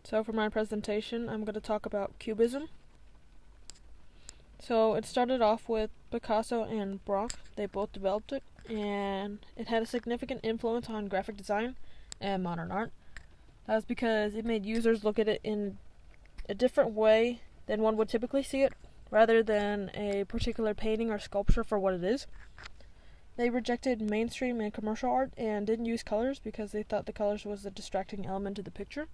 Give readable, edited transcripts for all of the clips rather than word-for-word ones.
So for my presentation, I'm going to talk about Cubism. So it started off with Picasso and Braque. They both developed it, and it had a significant influence on graphic design and modern art. That's because it made users look at it in a different way than one would typically see it, rather than a particular painting or sculpture for what it is. They rejected mainstream and commercial art and didn't use colors because they thought the colors was a distracting element to the picture.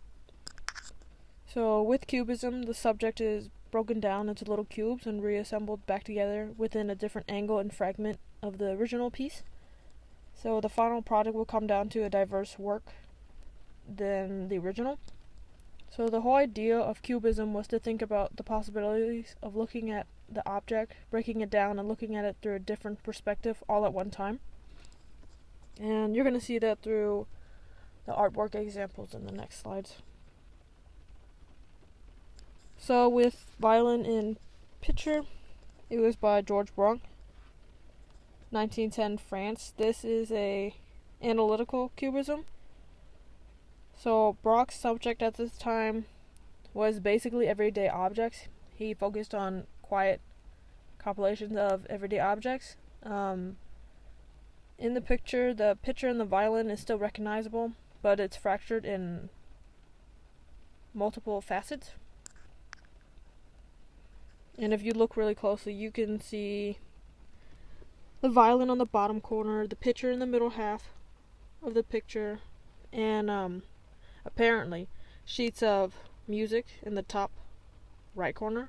So with Cubism, the subject is broken down into little cubes and reassembled back together within a different angle and fragment of the original piece. So the final product will come down to a diverse work than the original. So the whole idea of Cubism was to think about the possibilities of looking at the object, breaking it down, and looking at it through a different perspective all at one time. And you're going to see that through the artwork examples in the next slides. So with Violin in Picture, it was by George Braque, 1910 France. This is a analytical cubism. So Braque's subject at this time was basically everyday objects. He focused on quiet compilations of everyday objects. In the picture and the violin is still recognizable, but it's fractured in multiple facets. And if you look really closely, you can see the violin on the bottom corner, the picture in the middle half of the picture, and apparently sheets of music in the top right corner.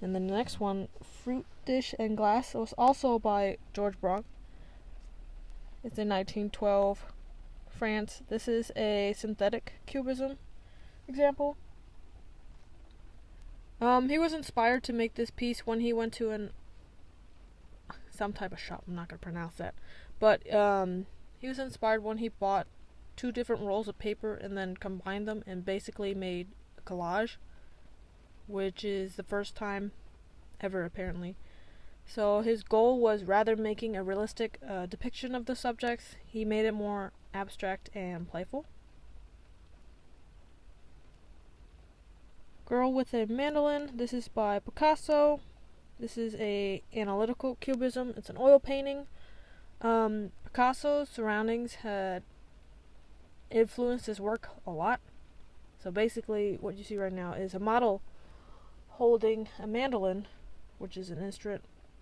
And then the next one, Fruit Dish and Glass, was also by George Braque. It's in 1912 France. This is a synthetic cubism example. He was inspired to make this piece when he went to some type of shop. I'm not going to pronounce that. But he was inspired when he bought 2 different rolls of paper and then combined them and basically made a collage, which is the first time ever, apparently. So his goal was, rather making a realistic depiction of the subjects, he made it more abstract and playful. Girl with a Mandolin. This is by Picasso. This is a analytical cubism. It's an oil painting. Picasso's surroundings had influenced his work a lot. So basically what you see right now is a model holding a mandolin, which is an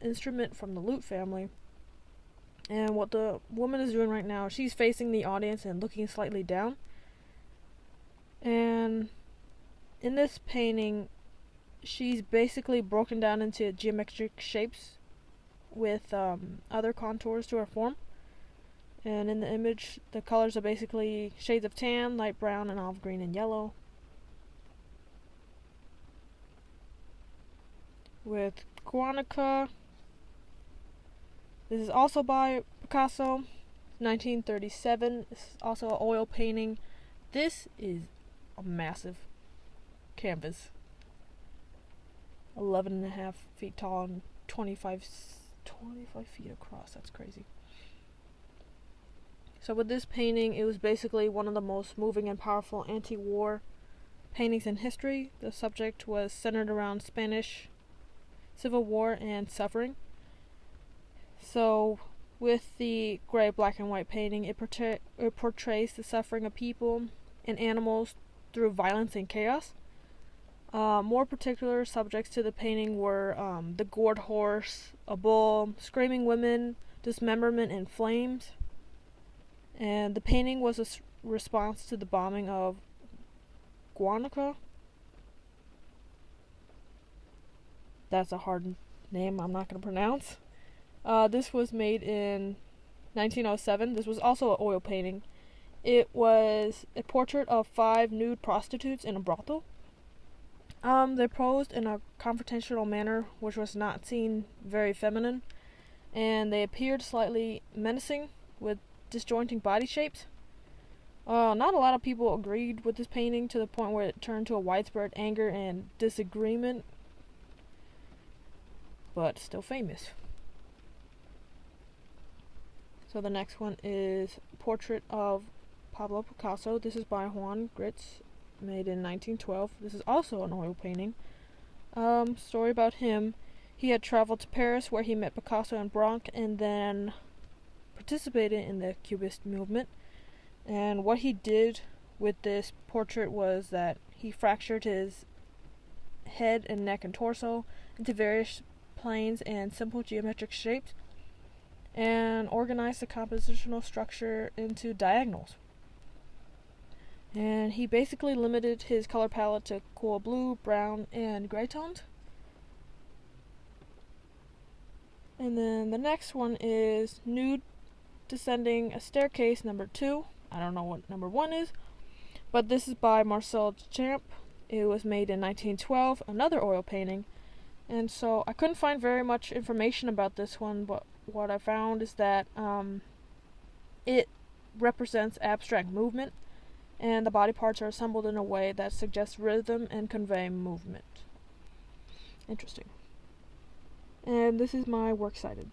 instrument from the lute family. And what the woman is doing right now, she's facing the audience and looking slightly down. And in this painting, she's basically broken down into geometric shapes with other contours to her form. And in the image, the colors are basically shades of tan, light brown, and olive green and yellow. With Guernica, this is also by Picasso, 1937. This is also an oil painting. This is a massive canvas, 11.5 feet tall and 25 feet across. That's crazy. So with this painting, it was basically one of the most moving and powerful anti-war paintings in history. The subject was centered around Spanish Civil War and suffering. So with the gray, black, and white painting, it portrays the suffering of people and animals through violence and chaos. More particular subjects to the painting were the gored horse, a bull, screaming women, dismemberment, and flames. And the painting was a response to the bombing of Guernica. That's a hard name I'm not going to pronounce. This was made in 1907. This was also an oil painting. It was a portrait of 5 nude prostitutes in a brothel. They posed in a confrontational manner, which was not seen very feminine, and they appeared slightly menacing with disjointing body shapes. Not a lot of people agreed with this painting to the point where it turned to a widespread anger and disagreement, but still famous. So the next one is Portrait of Pablo Picasso. This is by Juan Gritz, made in 1912. This is also an oil painting. Story about him. He had traveled to Paris where he met Picasso and Branc and then participated in the Cubist movement. And what he did with this portrait was that he fractured his head and neck and torso into various planes and simple geometric shapes and organized the compositional structure into diagonals. And he basically limited his color palette to cool blue, brown, and gray tones. And then the next one is Nude Descending a Staircase, number 2. I don't know what number 1 is, but this is by Marcel Duchamp. It was made in 1912, another oil painting. And so I couldn't find very much information about this one, but what I found is that it represents abstract movement, and the body parts are assembled in a way that suggests rhythm and convey movement. Interesting. And this is my works cited.